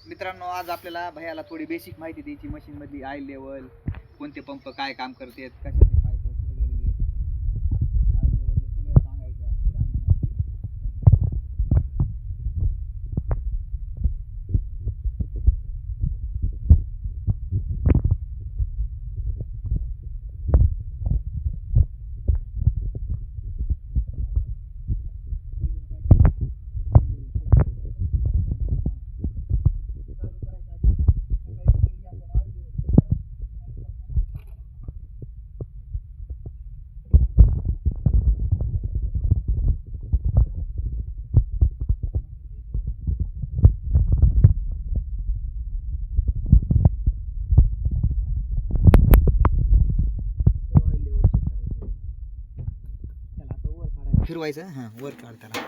मित्रांनो, आज आपल्याला भैयाला थोडी बेसिक माहिती द्यायची मशीन मधली. ऑइल लेवल, कोणते पंप काय काम करतात, कशाचे पाईप कुठे गेलेले, ऑइल लेवल सगळं सांगायचं आहे. थोडं आणि माहिती. फिरवायचं, हां वर काढ त्याला.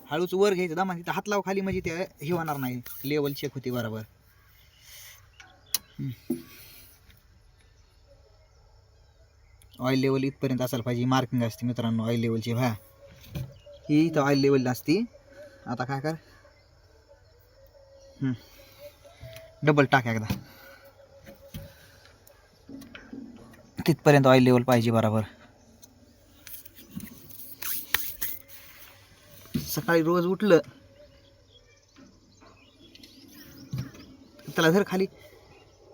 हळूच वर घ्यायचं दामा, तिथं हात लाव खाली, म्हणजे ते हे होणार नाही, लेवल चेक होते बरोबर. ऑइल लेवल इथपर्यंत असायला पाहिजे, मार्किंग असते मित्रांनो ऑइल लेवलची. भा ही इथं ऑइल लेवल असते. आता काय कर, डबल टाक एकदा, तिथपर्यंत ऑइल लेवल पाहिजे बरोबर. सकाळी रोज उठलं त्याला धर खाली,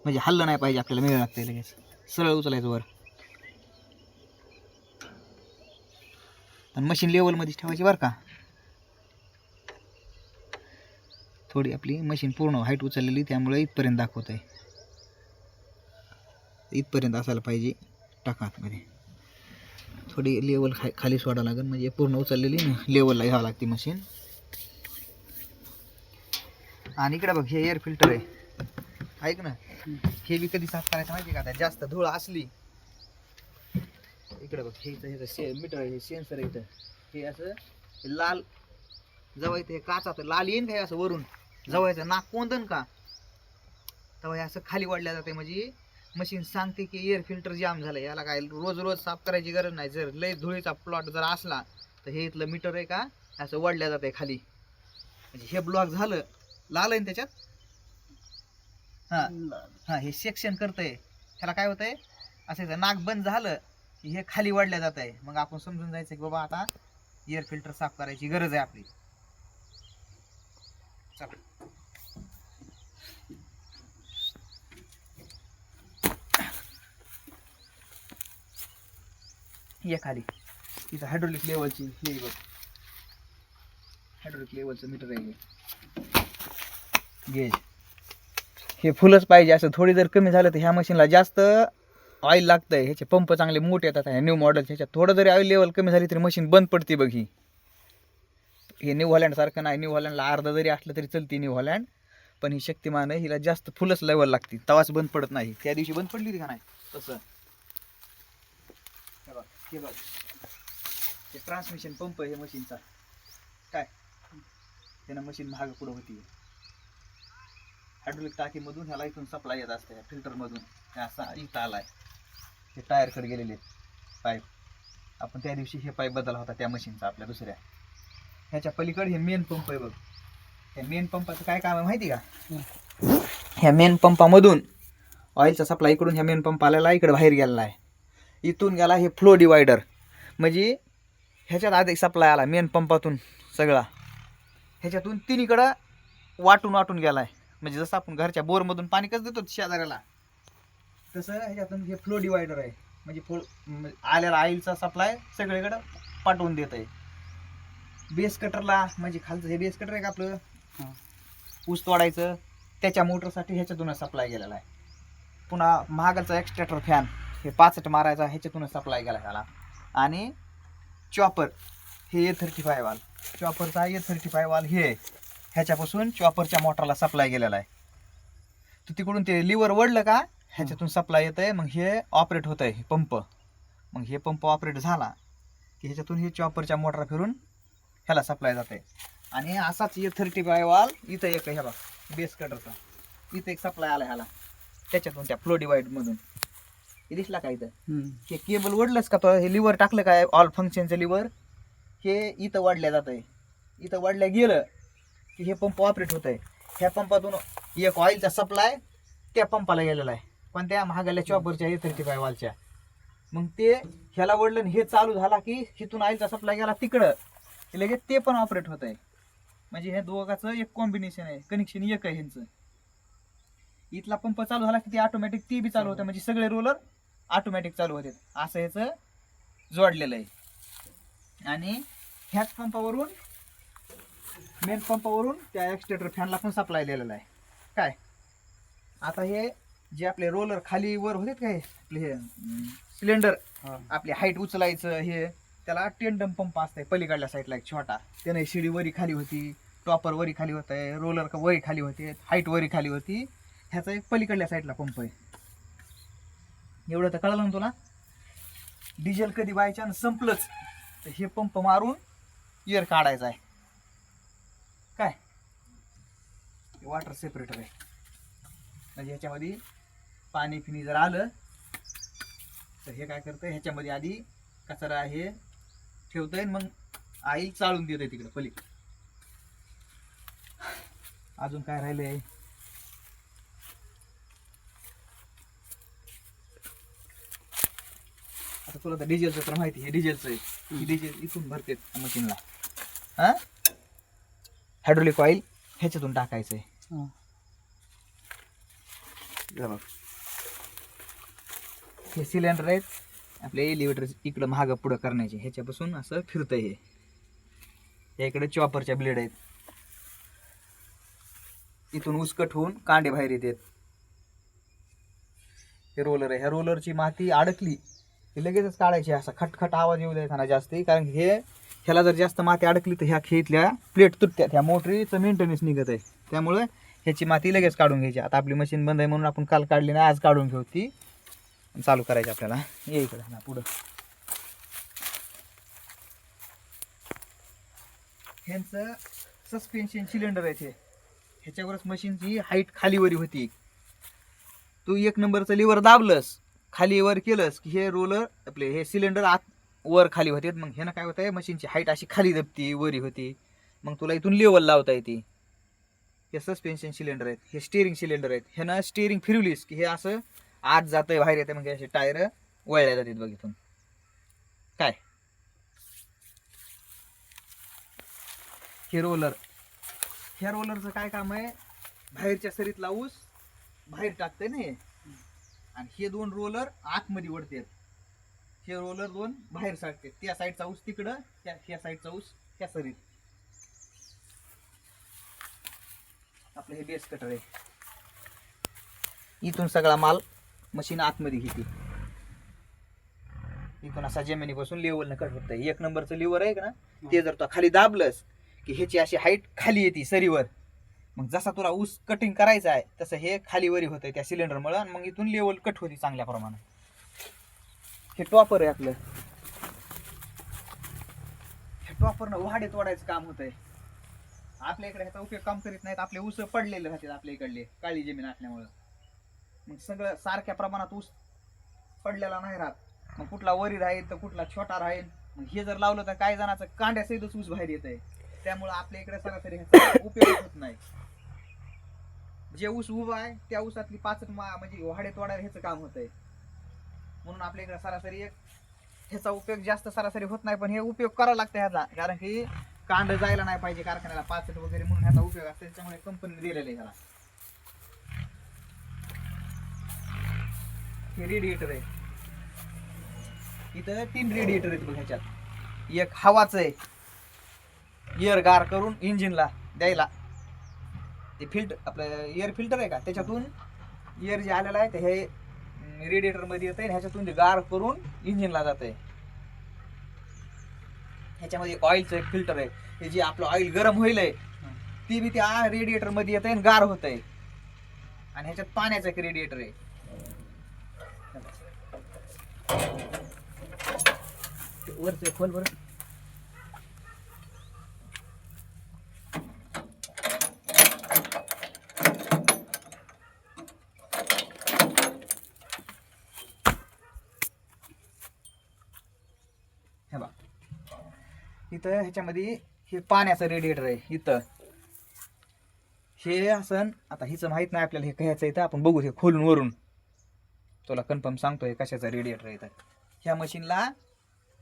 म्हणजे हल्लं नाही पाहिजे आपल्याला, मिळ लागते लगेच. सरळ उचलायचं वर आणि मशीन लेवलमध्ये ठेवायची बरं का. थोडी आपली मशीन पूर्ण हाईट उचललेली, त्यामुळे इथपर्यंत दाखवत आहे. इथपर्यंत असायला पाहिजे. टाका आतमध्ये, थोडी लेवल खाली सोडावं लागेल, म्हणजे पूर्ण उचललेली लेवलला घ्यावं लागते मशीन. आणि इकडे बघ, हे एअर फिल्टर आहे, ऐक ना. हे बी कधी साफ करायचं माहिती आहे का, जास्त धूळ असली. इकडे बघ, हे मीटर आहे, सेन्सर आहे इथं. हे असं लाल जेव्हा इथे काचाचं लाल येईन काय असं वरून, जवळचं नाक कोंदन का, तेव्हा हे असं खाली वाढल्या जाते. म्हणजे मशीन सांगते की एअर फिल्टर जाम झालं. याला काय रोज रोज साफ करायची गरज नाही. जर लय धुळीचा प्लॉट जर असला तर हे इथलं मीटर आहे का असं वाढल्या जाते खाली. म्हणजे हे ब्लॉक झालं, लाल आहे त्याच्यात. हां हे सेक्शन करतंय. ह्याला काय होतंय, असं नाक बंद झालं की हे खाली वाढल्या जात आहे. मग आपण समजून जायचं की बाबा आता एअर फिल्टर साफ करायची गरज आहे आपली. चला ये खाली. इथं हायड्रोलिक लेवलची हे बघ, हायड्रोलिक लेवलचं मीटर आहे गेज. हे फुलच पाहिजे. असं थोडी जर कमी झालं तर ह्या मशीनला जास्त ऑइल लागतंय. ह्याचे पंप चांगले मोठे येतात ह्या न्यू मॉडेल. ह्याच्यात थोडं जरी ऑइल लेवल कमी झाली तरी मशीन बंद पडते बघ. ही हे न्यू हॉलँड सारखं नाही. न्यू हॉलँडला अर्धा जरी असलं तरी चलते न्यू हॉलँड, पण ही शक्तिमान आहे, हिला जास्त फुलच लेवल लागते, तवाच बंद पडत नाही. त्या दिवशी बंद पडली का नाही तसं. हे बघ, हे ट्रान्समिशन पंप आहे मशीनचा. काय त्यानं मशीन महाग पुढं होती. हायड्रोलिक टाकीमधून ह्याला इथून सप्लाय येत असते, फिल्टरमधून. हे असा इथं आलाय, हे टायरकडे गेलेले पाईप. आपण त्या दिवशी हे पाईप बदलला होता त्या मशीनचा आपल्या दुसऱ्या. ह्याच्या पलीकडे हे मेन पंप आहे बघ. ह्या मेन पंपाचं काय काम आहे माहिती का. ह्या मेन पंपामधून ऑइलचा सप्लाय इकडून ह्या मेन पंप आलेला इकडे बाहेर गेलेला आहे. इथून गेला हे फ्लो डिवायडर, म्हणजे ह्याच्यात आधी सप्लाय आला मेन पंपातून सगळा. ह्याच्यातून तिन्हीकडं वाटून वाटून गेला आहे. म्हणजे जसं आपण घरच्या बोरमधून पाणी कसं देतो शेजाऱ्याला, तसं ह्याच्यातून हे फ्लो डिवायडर आहे. म्हणजे आलेला ऑइलचा सप्लाय सगळीकडं पाठवून देत आहे. बेस कटरला, म्हणजे खालचं हे बेस कटर आहे का आपलं ऊस तोडायचं, त्याच्या मोटरसाठी ह्याच्यातूनच सप्लाय गेलेला आहे. पुन्हा महागाचा एक्स्ट्रॅक्टर फॅन, हे 65 मारायचा, ह्याच्यातूनच सप्लाय गेला त्याला. आणि चॉपर हे A35 वाल, चॉपरचा A35 वाल हे ह्याच्यापासून चॉपरच्या मोटरला सप्लाय गेलेला आहे. तर तिकडून ते लिव्हर वडलं का ह्याच्यातून सप्लाय येत आहे. मग हे ऑपरेट होत आहे पंप. मग हे पंप ऑपरेट झाला की ह्याच्यातून हे चॉपरच्या मोटर फिरून ह्याला सप्लाय जाते. आणि असाच A35 वाल इथं एक ह्या बघ बेस कटरचा, इथं एक सप्लाय आला ह्याला त्याच्यातून त्या फ्लो डिवाइडमधून. हे दिसला का इथं, हे केबल वडलंच का तो, हे लिव्हर टाकलं काय ऑल फंक्शनचं लिव्हर, हे इथं वाढल्या जात आहे. इथं वाढल्या गेलं की हे पंप ऑपरेट होत आहे. ह्या पंपातून एक ऑइलचा सप्लाय त्या पंपाला गेलेला आहे, पण त्या महागाल्या चॉपरच्या A35 वालच्या. मग ते ह्याला वडलं आणि हे चालू झाला की हिथून ऑइलचा सप्लाय गेला तिकडं की लगेच ते पण ऑपरेट होत आहे. म्हणजे हे दोघांचं एक कॉम्बिनेशन आहे, कनेक्शन एक आहे ह्यांचं. इथला पंप चालू झाला की ते ऑटोमॅटिक ती बी चालू होतं, म्हणजे सगळे रोलर ऑटोमॅटिक चालू होते. असं ह्याचं जोडलेलं आहे. आणि ह्याच पंपावरून मेन पंपावरून त्या एक्स्टेटर फॅनला पण सप्लाय दिलेला आहे. काय आता हे जे आपले रोलर खाली वर होते काय आपले हे सिलेंडर आपली हाईट उचलायचं, हे त्याला टेंडम पंप असतंय पलीकडल्या साईडला एक छोटा. त्याने शिडी वरी खाली होती, टॉपर वरी खाली होत आहे, रोलर वरी खाली होते, हाईट वरी खाली होती. ह्याचा एक पलीकडल्या साईडला पंप आहे. एवढं तर कळलं ना तुला. डिझेल कधी बाय चान्स संपलंच तर हे पंप मारून एअर काढायचा आहे. काय वॉटर सेपरेटर आहे, म्हणजे ह्याच्यामध्ये पाणी फिनी जर आलं तर हे काय करतं, ह्याच्यामध्ये आधी कचरा हे ठेवतंय, मग ऑइल चालून देतंय तिकडे पलीकडे. अजून काय राहिलंय, आता तुला तर डिझेलचं तर माहिती आहे. डिझेलचं आहे ही डिझेल इथून भरते मशीनला. हा हायड्रोलिक ऑइल ह्याच्यातून टाकायचंय. हे सिलेंडर आहेत आपले एलिव्हेटर इकडं महाग पुढं करण्याचे, ह्याच्यापासून असं फिरतंय. हे इकडे चॉपरच्या ब्लेड आहेत, इथून उसकट होऊन कांडे बाहेर येतात. हे रोलर आहे, ह्या रोलरची माती अडकली की लगेचच काढायची. असा खटखट आवाज येऊ द्यायचा ना जास्त, कारण हे ह्याला जर जास्त माती अडकली तर ह्या खेळीतल्या प्लेट तुटत्यात. ह्या मोटरीचं मेंटेनन्स निघत आहे, त्यामुळे ह्याची माती लगेच काढून घ्यायची. आता आपली मशीन बंद आहे म्हणून आपण काल काढली नाही, आज काढून घेऊ ती, चालू करायची आपल्याला. ये इकडे ना पुढं. ह्यांचं सस्पेन्शन सिलेंडर आहे, ह्याच्यावरच मशीनची हाईट खालीवरी होती. तू एक नंबरचं लिव्हर दाबलंस, खाली वर केलंस की हे रोलर आपले हे सिलेंडर आत वर खाली होते. मग ह्यानं काय होतंय, मशीनची हाईट अशी खाली दबती वरी होती, मग तुला इथून लेवल लावता येते. हे सस्पेन्शन सिलेंडर आहेत, हे स्टिअरिंग सिलेंडर आहेत. ह्यानं स्टिअरिंग फिरवलीस की हे असं आत जातंय बाहेर येते, म्हणजे असे टायर वळल्या जातात बघ इथून. काय हे रोलर, ह्या रोलरचं काय काम आहे, बाहेरच्या सरीतला ऊस बाहेर टाकतंय ना हे, आणि हे दोन रोलर आतमध्ये ओढतात. हे रोलर दोन बाहेर साठतात, त्या साईडचा ऊस तिकडं, त्या साईडचा ऊस त्या सरीत. आपलं हे बेस कटर आहे, इथून सगळा माल मशीन आतमध्ये घेते. इथून असा जमिनीपासून लेवलनं कट होत आहे. एक नंबरचं लिव्हर आहे का ना, ते जर तो खाली दाबलंस की ह्याची अशी हाईट खाली येते सरीवर. मग जसा तुला ऊस कटिंग करायचा आहे तसं हे खाली वरी होतंय त्या सिलेंडरमुळे, आणि मग इथून लेवल कट होती चांगल्या प्रमाणात. हे टॉपर आहे आपलं, हे टॉपरनं वाढे तोडायचं काम होतंय. आपल्या इकडे ह्याचा उपयोग काम करीत नाहीत, आपले ऊस पडलेले राहतात आपल्या इकडले काळी जमीन असल्यामुळं. मग सगळं सारख्या प्रमाणात ऊस पडलेला नाही राहत, मग कुठला वरी राहील तर कुठला छोटा राहील. मग हे जर लावलं तर काही जणांचं कांड्यासहितच ऊस बाहेर येत आहे, त्यामुळं आपल्या इकडे सरासरी ह्याचा उपयोग होत नाही. जे ऊस उभा आहे त्या ऊसातली पाचट म्हणजे वाढे तोडायला ह्याचं काम होत आहे. म्हणून आपल्या इकडे सरासरी एक ह्याचा उपयोग जास्त सरासरी होत नाही, पण हे उपयोग करावा लागतं ह्याचा, कारण की कांड जायला नाही पाहिजे कारखान्याला पाचट वगैरे, म्हणून ह्याचा उपयोग असतो. त्याच्यामुळे कंपनीने दिलेलं आहे ह्याला. हे रेडिएटर आहे, इथं 3 रेडिएटर आहेत बघ ह्याच्यात. एक हवाचं आहे, एअर गार करून इंजिनला द्यायला, ते फिल्टर आपलं एअर फिल्टर आहे का, त्याच्यातून एअर जे आलेलं आहे ते हे रेडिएटर मध्ये येत आहे, ह्याच्यातून ते गार करून इंजिनला जात आहे. ह्याच्यामध्ये ऑइलचं एक फिल्टर आहे, हे जे आपलं ऑइल गरम होईल आहे ती बी त्या रेडिएटर मध्ये येत आहे आणि गार होत आहे. आणि ह्याच्यात पाण्याचं एक रेडिएटर आहे. वरचं खोल बरं. हे बघ इथं ह्याच्यामध्ये हे पाण्याचं रेडिएटर आहे इथं, हे असं आता हिचं माहित नाही आपल्याला, हे कह्याचं आहे तर आपण बघू हे खोलून वरून तुला कन्फर्म सांगतो हे कशाचा रेडिएटर आहे. ह्या मशीनला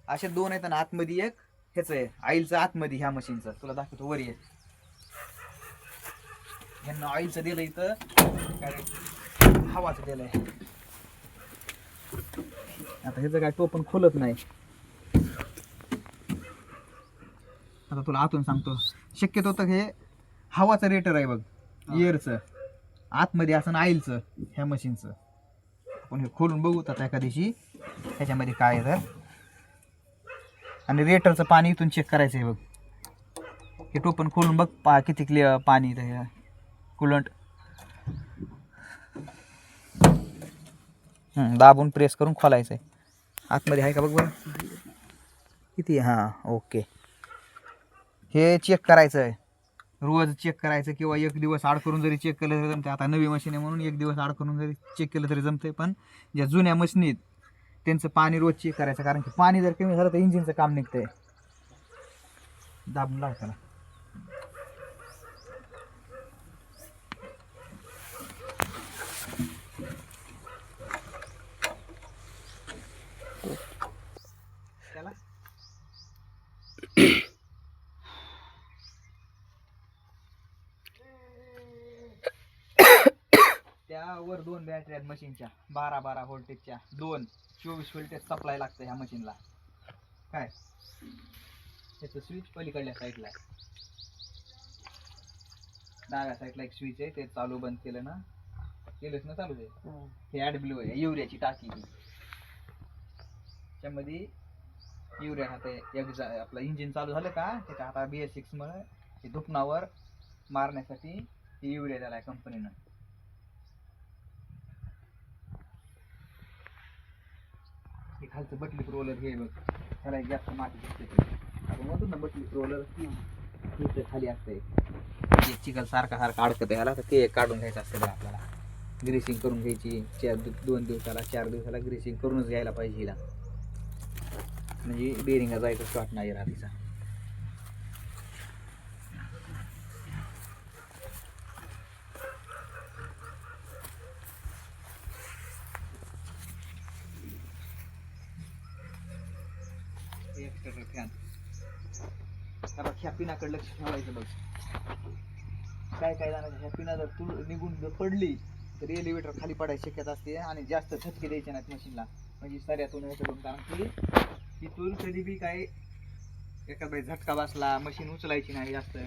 असे दोन आहेत आणि आतमध्ये एक ह्याचं आहे ऑइलचं आतमध्ये, ह्या मशीनचं तुला दाखवतो वर ये. ह्यांना ऑइलचं दिलं इथं, काय हवाचं दिलंय. आता ह्याचं काय टोपण खोलत नाही. आता तुला आतून सांगतो, शक्यतो तर हे हवाचं रेटर आहे बघ, एअरचं आतमध्ये असं ऑइलचं ह्या मशीनचं. आपण हे खोलून बघू आता एका दिवशी ह्याच्यामध्ये काय आहे तर. आणि रेटरचं पाणी इथून चेक करायचं आहे बघ, हे टोपण खोलून बघ किती क्लिअर पाणी तर कुलंट. दाबून प्रेस करून खोलायचं आहे. आतमध्ये आहे का बघ बरं किती. हां ओके. हे चेक करायचं आहे, रोज चेक करायचं किंवा एक दिवस आड करून जरी चेक केलं तरी जमते. आता नवी मशीन आहे म्हणून एक दिवस आड करून जरी चेक केलं तरी जमते. पण ज्या जुन्या मशीनीत त्यांचं पाणी रोज चेक करायचं, कारण की पाणी जर कमी झालं तर इंजिनचं काम निघतंय. दाबून लाव त्याला. त्याला त्यावर दोन बॅटरी आहेत मशीनच्या, 12 व्होल्टेजच्या, दोन 24 व्होल्टेज सप्लाय लागतं ह्या मशीनला. काय त्याचं स्विच पलीकडल्या साईडला आहे, डाव्या साईडला एक स्विच आहे, ते चालू बंद केलं ना, केलंच ना चालू आहे. हे ॲडब्ल्यू आहे, युरियाची टाकी. त्यामध्ये युरिया आता आपलं इंजिन चालू झालं का त्याच्या आता BS6 मुळे हे दुखणावर मारण्यासाठी हे युरिया दिला आहे कंपनीनं. हे खालचं बटली रोलर हे बघ, त्याला एक जास्त माती दिसते. आपण म्हणतो ना बटली रोलर खाली असते, चिकल सारखा अडकत आहे ह्याला, तर ते काढून घ्यायचं असतं आपल्याला. ग्रीसिंग करून घ्यायची 2 दिवसाला 4 दिवसाला ग्रीसिंग करूनच घ्यायला पाहिजे हिला, म्हणजे बेरिंगा जायचं शॉर्ट नाही राहतीचा. एक्स्ट्रा फॅन बघ, ह्या पिनाकडे लक्ष ठेवायचं बघ. काय जाणार ह्या पिना जर तू निघून जर पडली तर एलिव्हेटर खाली पडायची शक्यता असते, आणि जास्त झटके द्यायचे नाहीत मशीनला, म्हणजे सऱ्यातून हे करून. कारण की तिथून कधी बी काय एखादा झटका बसला मशीन उचलायची नाही जास्त.